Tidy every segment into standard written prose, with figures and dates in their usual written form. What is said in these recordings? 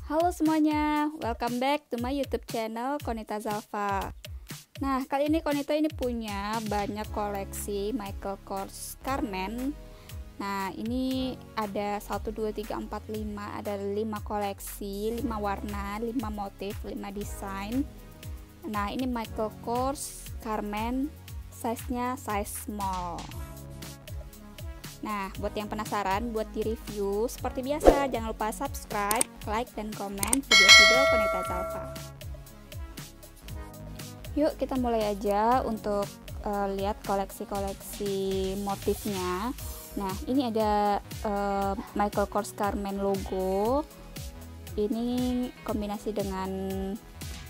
Halo semuanya, welcome back to my YouTube channel Konita Zalfa. Nah, kali ini Konita ini punya banyak koleksi Michael Kors Carmen. Nah, ini ada 1 2 3 4 5, ada 5 koleksi, 5 warna, 5 motif, 5 desain. Nah, ini Michael Kors Carmen, size-nya size small. Nah, buat yang penasaran, buat di review, seperti biasa, jangan lupa subscribe, like, dan komen video-video Konita Zalfa. Yuk, kita mulai aja untuk lihat koleksi-koleksi motifnya. Nah, ini ada Michael Kors Carmen logo. Ini kombinasi dengan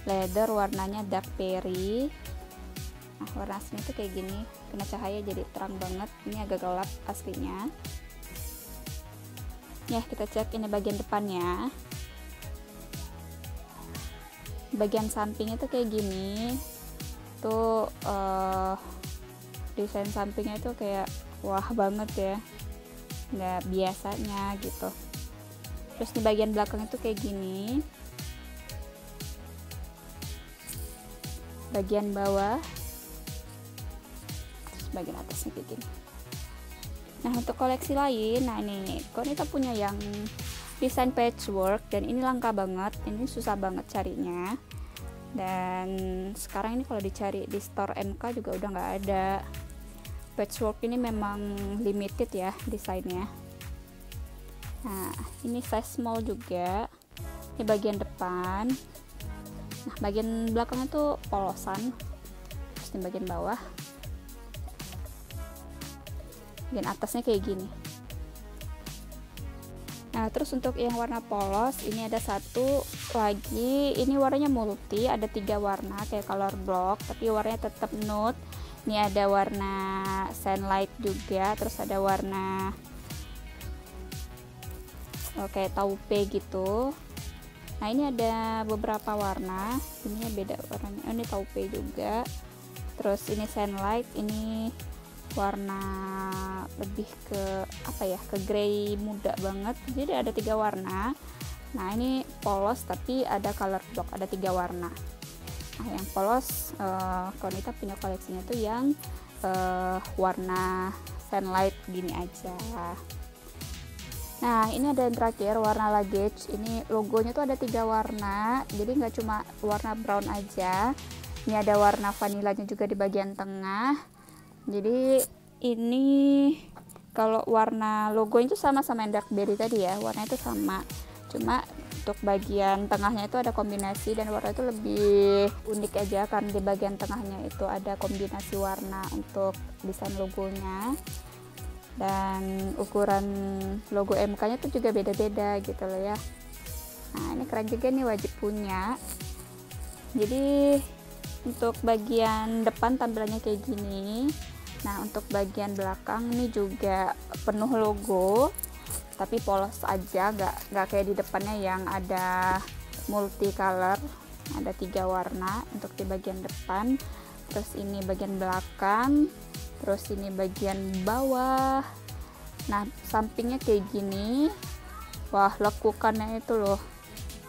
leather, warnanya dark berry. Nah, warna aslinya tuh kayak gini, kena cahaya jadi terang banget. Ini agak gelap aslinya. Ya, kita cek ini bagian depannya. Bagian sampingnya tuh kayak gini. Tuh desain sampingnya tuh kayak wah banget ya, nggak biasanya gitu. Terus di bagian belakang itu kayak gini. Bagian bawah, bagian atasnya kayak gini. Nah, untuk koleksi lain, nah ini Konita punya yang desain patchwork, dan ini langka banget, ini susah banget carinya. Dan sekarang ini kalau dicari di store MK juga udah nggak ada. Patchwork ini memang limited ya desainnya. Nah, ini size small juga. Ini bagian depan. Nah, bagian belakangnya tuh polosan. Terus di bagian bawah, bagian atasnya kayak gini. Nah, terus untuk yang warna polos, ini ada satu lagi. Ini warnanya multi, ada 3 warna kayak color block, tapi warnanya tetap nude. Ini ada warna sunlight juga, terus ada warna kayak taupe gitu. Nah, ini ada beberapa warna. Ini beda warnanya. Oh, ini taupe juga. Terus ini sunlight, ini warna lebih ke apa ya, ke grey muda banget. Jadi ada 3 warna. Nah, ini polos tapi ada color block, ada 3 warna. Nah, yang polos Konita punya koleksinya tuh yang warna sunlight gini aja. Nah, ini ada yang terakhir, warna luggage. Ini logonya tuh ada 3 warna, jadi nggak cuma warna brown aja. Ini ada warna vanilanya juga di bagian tengah. Jadi ini kalau warna logonya itu sama yang dark berry tadi ya, warnanya itu sama. Cuma untuk bagian tengahnya itu ada kombinasi, dan warna itu lebih unik aja karena di bagian tengahnya itu ada kombinasi warna untuk desain logonya. Dan ukuran logo MK-nya tuh juga beda-beda gitu loh ya. Nah, ini keren juga nih, wajib punya. Jadi untuk bagian depan tampilannya kayak gini. Nah, untuk bagian belakang ini juga penuh logo, tapi polos aja, nggak kayak di depannya yang ada multicolor, ada 3 warna untuk di bagian depan. Terus ini bagian belakang, terus ini bagian bawah. Nah, sampingnya kayak gini. Wah, lekukannya itu loh.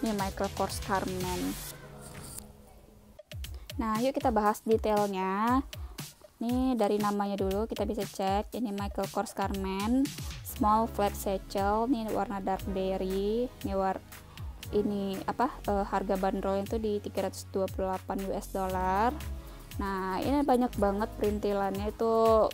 Ini Michael Kors Carmen. Nah, yuk kita bahas detailnya. Ini dari namanya dulu kita bisa cek. Ini Michael Kors Carmen small flat satchel. Ini warna dark berry. Ini harga bandrolnya itu di 328 US dollar. Nah, ini banyak banget perintilannya itu,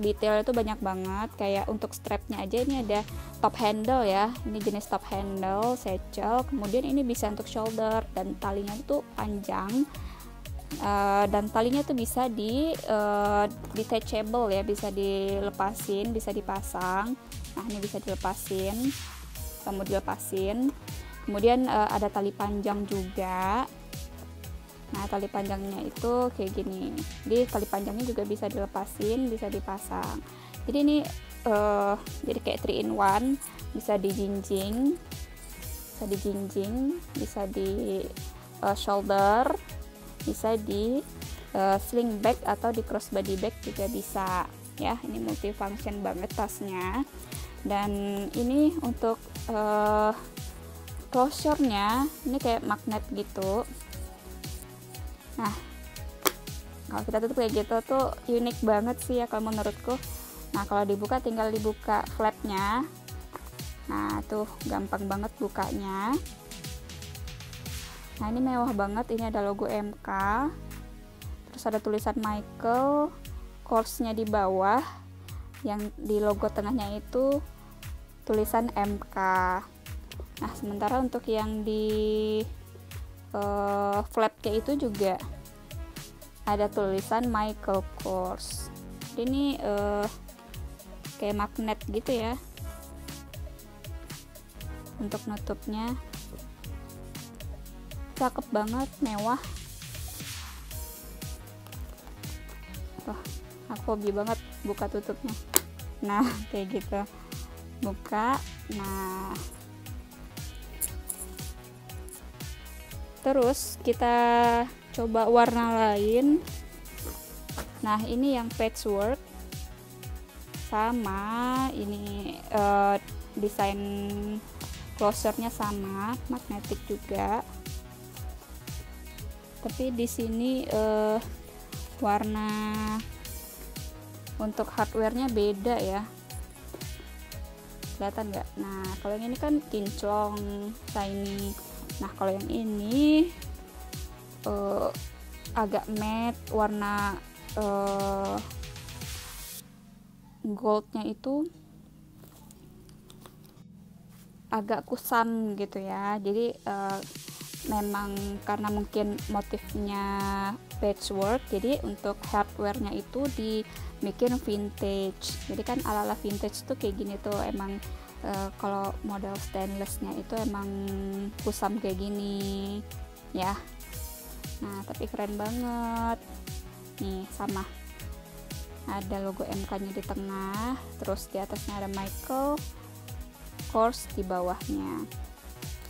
detailnya itu banyak banget. Kayak untuk strapnya aja ini ada top handle ya. Ini jenis top handle satchel. Kemudian ini bisa untuk shoulder, dan talinya itu panjang. Dan talinya tuh bisa detachable ya, bisa dilepasin, bisa dipasang. Nah, ini bisa dilepasin, kamu dilepasin. Kemudian ada tali panjang juga. Nah, tali panjangnya itu kayak gini. Jadi tali panjangnya juga bisa dilepasin, bisa dipasang. Jadi ini jadi kayak 3 in 1, bisa dijinjing, bisa di shoulder, bisa di sling bag atau di crossbody bag juga bisa ya. Ini multifunction banget tasnya. Dan ini untuk closure-nya ini kayak magnet gitu. Nah, kalau kita tutup kayak gitu tuh unik banget sih ya kalau menurutku. Nah, kalau dibuka tinggal dibuka flapnya. Nah, tuh gampang banget bukanya. Nah, ini mewah banget. Ini ada logo MK. Terus ada tulisan Michael Kors-nya di bawah. Yang di logo tengahnya itu tulisan MK. Nah, sementara untuk yang di flapnya itu juga ada tulisan Michael Kors. Jadi ini kayak magnet gitu ya untuk nutupnya. Cakep banget, mewah. Wah, aku hobi banget buka tutupnya. Nah, kayak gitu. Buka. Nah, terus kita coba warna lain. Nah, ini yang patchwork. Sama, ini desain closure-nya sama, magnetic juga. Tapi di sini warna untuk hardware-nya beda ya. Kelihatan nggak? Nah, kalau yang ini kan kinclong, shiny. Nah, kalau yang ini agak matte, warna goldnya itu agak kusam gitu ya. Jadi memang karena mungkin motifnya patchwork, jadi untuk hardware-nya itu dibikin vintage. Jadi kan ala-ala vintage tuh kayak gini tuh emang kalau model stainlessnya itu emang kusam kayak gini ya. Nah, tapi keren banget nih. Sama ada logo MK-nya di tengah, terus di atasnya ada Michael Kors di bawahnya.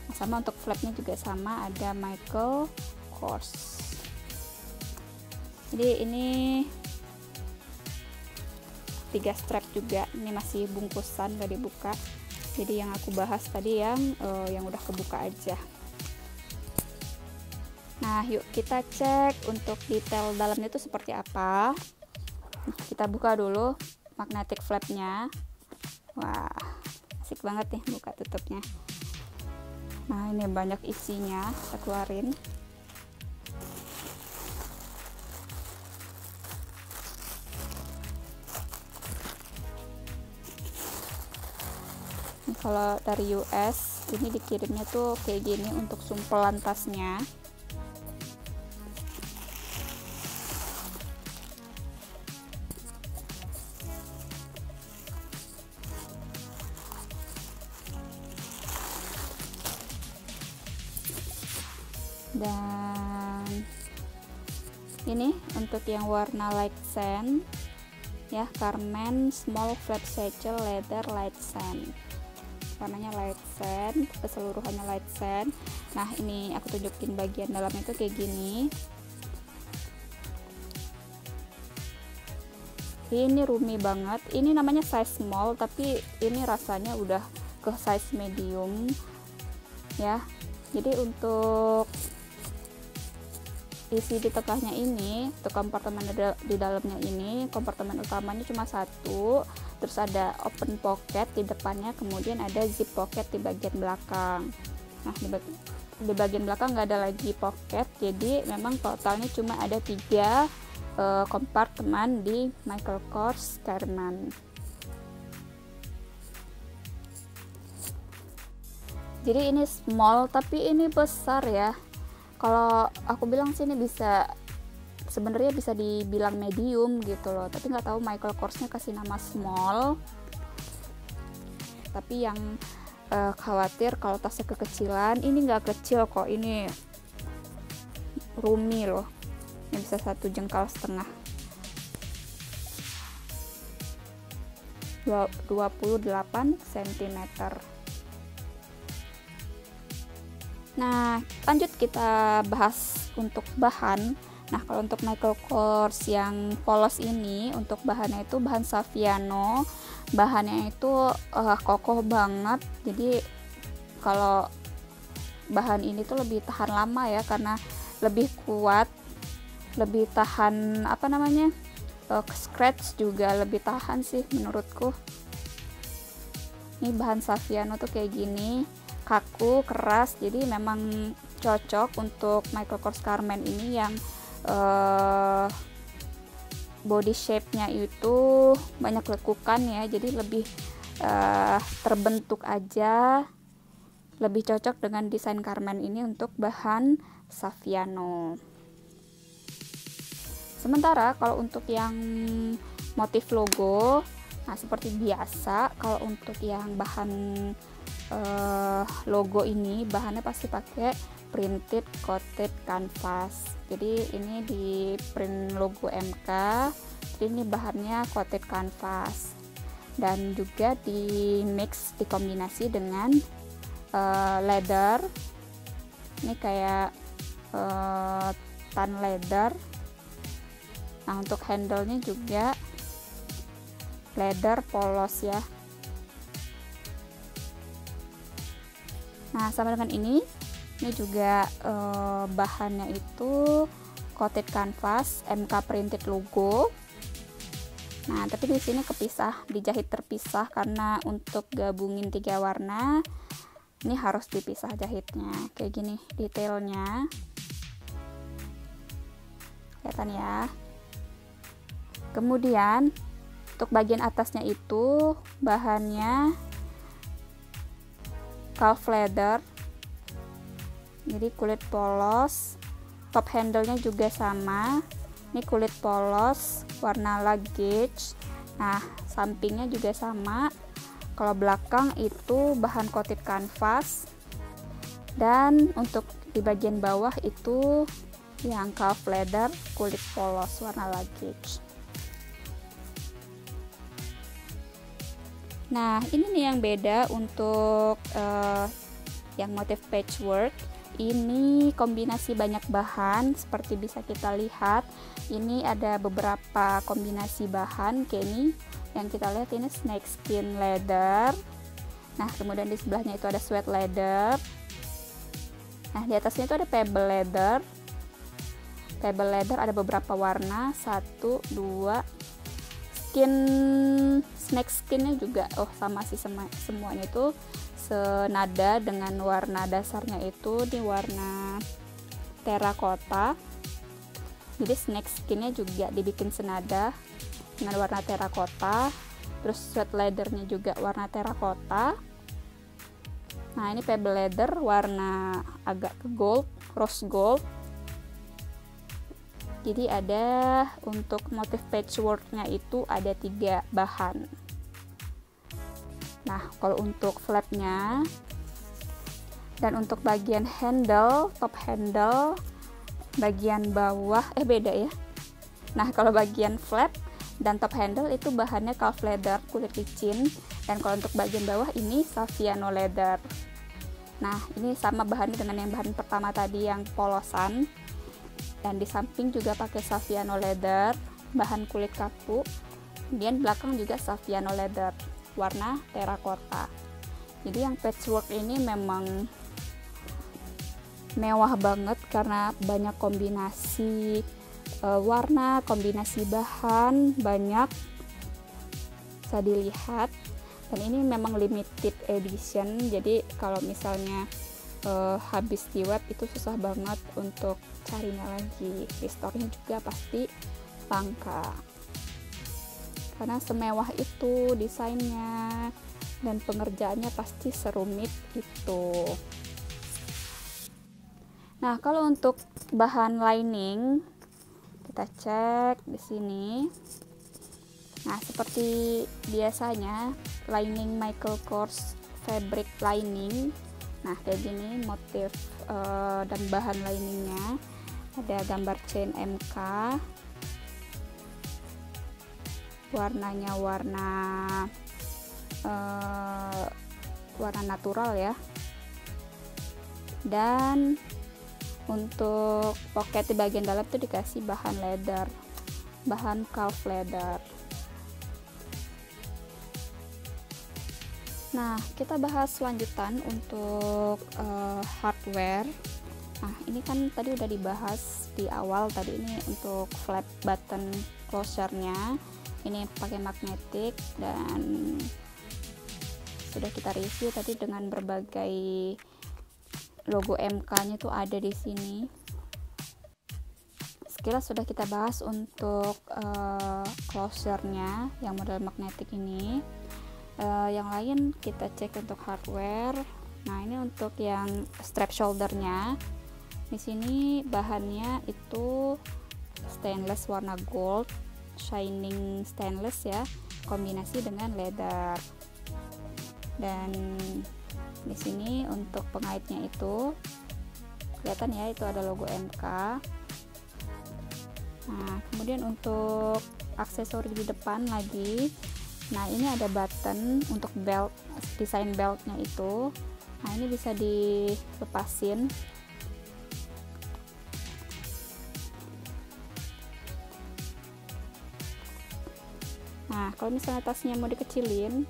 Nah, sama untuk flapnya juga sama, ada Michael Kors. Jadi ini 3 strap juga. Ini masih bungkusan, gak dibuka. Jadi yang aku bahas tadi yang udah kebuka aja. Nah, yuk kita cek untuk detail dalamnya itu seperti apa. Kita buka dulu magnetic flapnya. Wah, asik banget nih buka tutupnya. Nah, ini banyak isinya, kita keluarin. Ini kalau dari US, ini dikirimnya tuh kayak gini untuk sumpelan tasnya. Dan ini untuk yang warna light sand ya, Carmen small flap satchel leather light sand. Warnanya light sand, keseluruhannya light sand. Nah, ini aku tunjukin bagian dalamnya itu kayak gini. Ini roomy banget. Ini namanya size small, tapi ini rasanya udah ke size medium ya. Jadi untuk isi di tengahnya ini, untuk kompartemen di dalamnya ini, kompartemen utamanya cuma satu, terus ada open pocket di depannya, kemudian ada zip pocket di bagian belakang. Nah, di bagian belakang nggak ada lagi pocket, jadi memang totalnya cuma ada 3 kompartemen di Michael Kors Carmen. Jadi ini small, tapi ini besar ya. Kalau aku bilang sih ini sebenarnya bisa dibilang medium gitu loh, tapi nggak tahu Michael Kors-nya kasih nama small. Tapi yang khawatir kalau tasnya kekecilan, ini nggak kecil kok, ini roomy loh, ini bisa 1,5 jengkal, 28 cm. Nah, lanjut kita bahas untuk bahan. Nah, kalau untuk Michael Kors yang polos ini, untuk bahannya itu bahan Saffiano. Bahannya itu kokoh banget. Jadi kalau bahan ini tuh lebih tahan lama ya, karena lebih kuat, lebih tahan apa namanya, scratch juga lebih tahan sih menurutku. Ini bahan Saviano tuh kayak gini, kaku, keras, jadi memang cocok untuk Michael Kors Carmen ini yang body shape-nya itu banyak lekukan ya, jadi lebih terbentuk aja, lebih cocok dengan desain Carmen ini untuk bahan Saviano. Sementara kalau untuk yang motif logo, nah seperti biasa kalau untuk yang bahan logo ini bahannya pasti pakai printed coated canvas. Jadi ini di print logo MK, jadi ini bahannya coated canvas dan juga di mix, dikombinasi dengan leather. Ini kayak tan leather. Nah untuk handle-nya juga leather polos ya. Nah sama dengan ini juga bahannya itu coated canvas MK printed logo. Nah tapi di sini kepisah, dijahit terpisah karena untuk gabungin 3 warna ini harus dipisah jahitnya. Kayak gini detailnya, kelihatan ya. Kemudian untuk bagian atasnya itu bahannya calf leather, jadi kulit polos. Top handle-nya juga sama, ini kulit polos warna luggage. Nah sampingnya juga sama. Kalau belakang itu bahan coated canvas, dan untuk di bagian bawah itu yang calf leather kulit polos warna luggage. Nah ini nih yang beda untuk yang motif patchwork. Ini kombinasi banyak bahan, seperti bisa kita lihat ini ada beberapa kombinasi bahan. Kayak ini yang kita lihat, ini snake skin leather. Nah kemudian di sebelahnya itu ada sweat leather. Nah di atasnya itu ada pebble leather. Pebble leather ada beberapa warna, 1, 2. Snake skinnya juga sama sih, semuanya itu senada dengan warna dasarnya itu di warna terakota. Jadi snake skinnya juga dibikin senada dengan warna terakota. Terus sweat leathernya juga warna terakota. Nah ini pebble leather warna agak ke gold, rose gold. Jadi ada untuk motif patchworknya itu ada 3 bahan. Nah kalau untuk flapnya dan untuk bagian handle, top handle, bagian bawah beda ya. Nah kalau bagian flap dan top handle itu bahannya calf leather kulit licin, dan kalau untuk bagian bawah ini Saviano leather. Nah ini sama bahannya dengan yang bahan pertama tadi yang polosan. Dan di samping juga pakai Saviano leather bahan kulit kaku. Kemudian belakang juga Saviano leather warna terakota. Jadi yang patchwork ini memang mewah banget karena banyak kombinasi warna, kombinasi bahan banyak, bisa dilihat. Dan ini memang limited edition, jadi kalau misalnya habis di web itu susah banget untuk carinya lagi. Di store-nya juga pasti langka karena semewah itu desainnya dan pengerjaannya pasti serumit itu. Nah kalau untuk bahan lining kita cek di sini. Nah seperti biasanya lining Michael Kors fabric lining. Nah kayak gini motif dan bahan liningnya, ada gambar chain MK, warnanya warna natural ya. Dan untuk pocket di bagian dalam tuh dikasih bahan leather, bahan calf leather. Nah, kita bahas lanjutan untuk hardware. Nah, ini kan tadi udah dibahas di awal tadi, ini untuk flap button closure-nya. Ini pakai magnetik dan sudah kita review tadi dengan berbagai logo MK-nya tuh ada di sini. Sekilas sudah kita bahas untuk closure-nya yang model magnetik ini. Yang lain kita cek untuk hardware. Nah, ini untuk yang strap shoulder-nya. Di sini bahannya itu stainless warna gold, shining stainless ya, kombinasi dengan leather. Dan di sini untuk pengaitnya itu kelihatan ya, itu ada logo MK. Nah, kemudian untuk aksesori di depan lagi. Nah, ini ada button untuk belt, desain beltnya itu. Nah, ini bisa dilepasin. Nah, kalau misalnya tasnya mau dikecilin,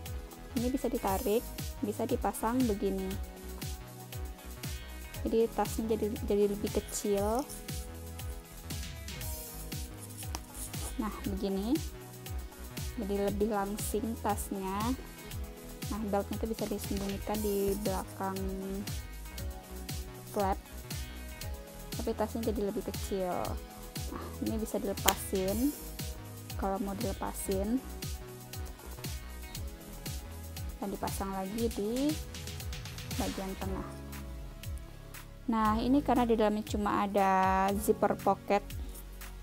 ini bisa ditarik, bisa dipasang begini. Jadi tasnya jadi lebih kecil. Nah, begini. Jadi lebih langsing tasnya. Nah, beltnya itu bisa disembunyikan di belakang flap, tapi tasnya jadi lebih kecil. Nah, ini bisa dilepasin. Kalau mau dilepasin dan dipasang lagi di bagian tengah. Nah, ini karena di dalamnya cuma ada zipper pocket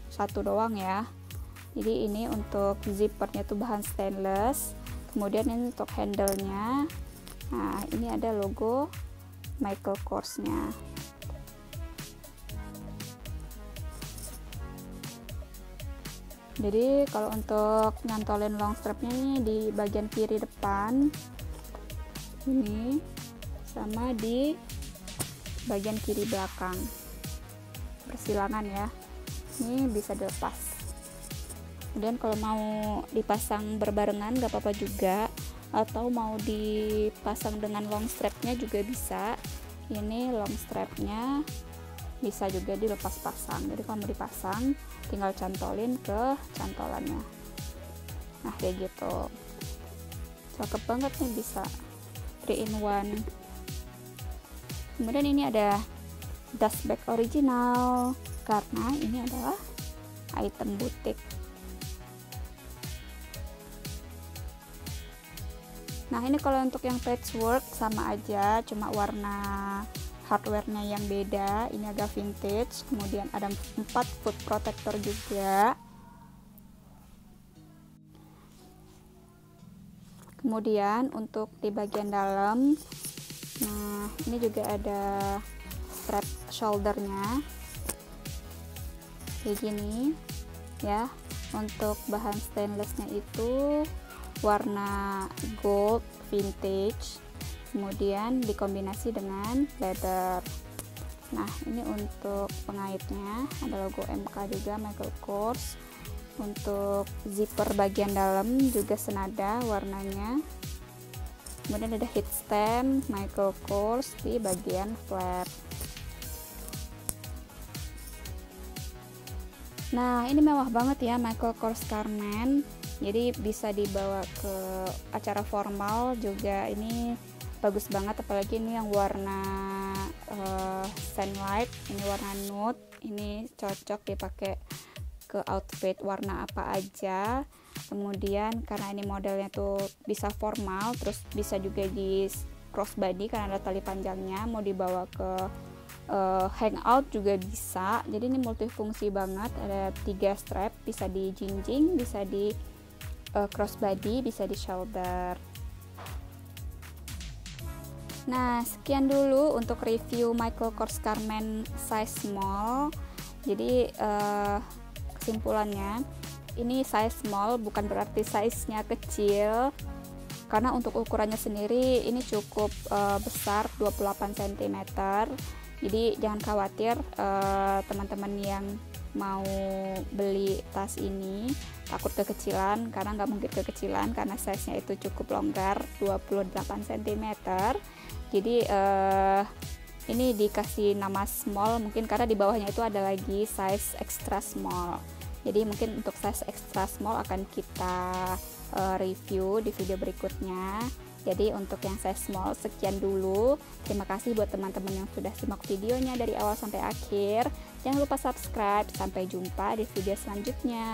satu doang ya, jadi ini untuk zippernya tuh bahan stainless. Kemudian ini untuk handle-nya. Nah, ini ada logo Michael Kors-nya. Jadi kalau untuk nyantolin long strapnya nih di bagian kiri depan ini, sama di bagian kiri belakang persilangan ya, ini bisa dilepas. Kemudian kalau mau dipasang berbarengan gak apa-apa juga, atau mau dipasang dengan long strapnya juga bisa. Ini long strapnya bisa juga dilepas pasang, jadi kalau mau dipasang tinggal cantolin ke cantolannya. Nah, kayak gitu, cakep banget nih, bisa 3 in 1. Kemudian ini ada dust bag original, karena ini adalah item butik. Nah, ini kalau untuk yang patchwork sama aja, cuma warna hardware-nya yang beda. Ini agak vintage. Kemudian ada 4 foot protector juga. Kemudian untuk di bagian dalam, nah ini juga ada strap shouldernya kayak gini ya. Untuk bahan stainlessnya itu warna gold vintage, kemudian dikombinasi dengan leather. Nah, ini untuk pengaitnya ada logo MK juga, Michael Kors. Untuk zipper bagian dalam juga senada warnanya. Kemudian ada heat stamp Michael Kors di bagian flap. Nah, ini mewah banget ya Michael Kors Carmen. Jadi bisa dibawa ke acara formal juga, ini bagus banget. Apalagi ini yang warna sunlight, ini warna nude, ini cocok dipakai ke outfit warna apa aja. Kemudian karena ini modelnya tuh bisa formal, terus bisa juga di crossbody karena ada tali panjangnya, mau dibawa ke hangout juga bisa. Jadi ini multifungsi banget, ada 3 strap, bisa di jinjing, bisa di crossbody, bisa di shoulder. Nah, sekian dulu untuk review Michael Kors Carmen size small. Jadi kesimpulannya, ini size small bukan berarti size-nya kecil, karena untuk ukurannya sendiri ini cukup besar, 28 cm. Jadi jangan khawatir teman-teman yang mau beli tas ini takut kekecilan, karena nggak mungkin kekecilan karena size nya itu cukup longgar 28 cm. Jadi ini dikasih nama small mungkin karena di bawahnya itu ada lagi size extra small. Jadi mungkin untuk size extra small akan kita review di video berikutnya. Jadi untuk yang size small sekian dulu. Terima kasih buat teman-teman yang sudah simak videonya dari awal sampai akhir. Jangan lupa subscribe. Sampai jumpa di video selanjutnya.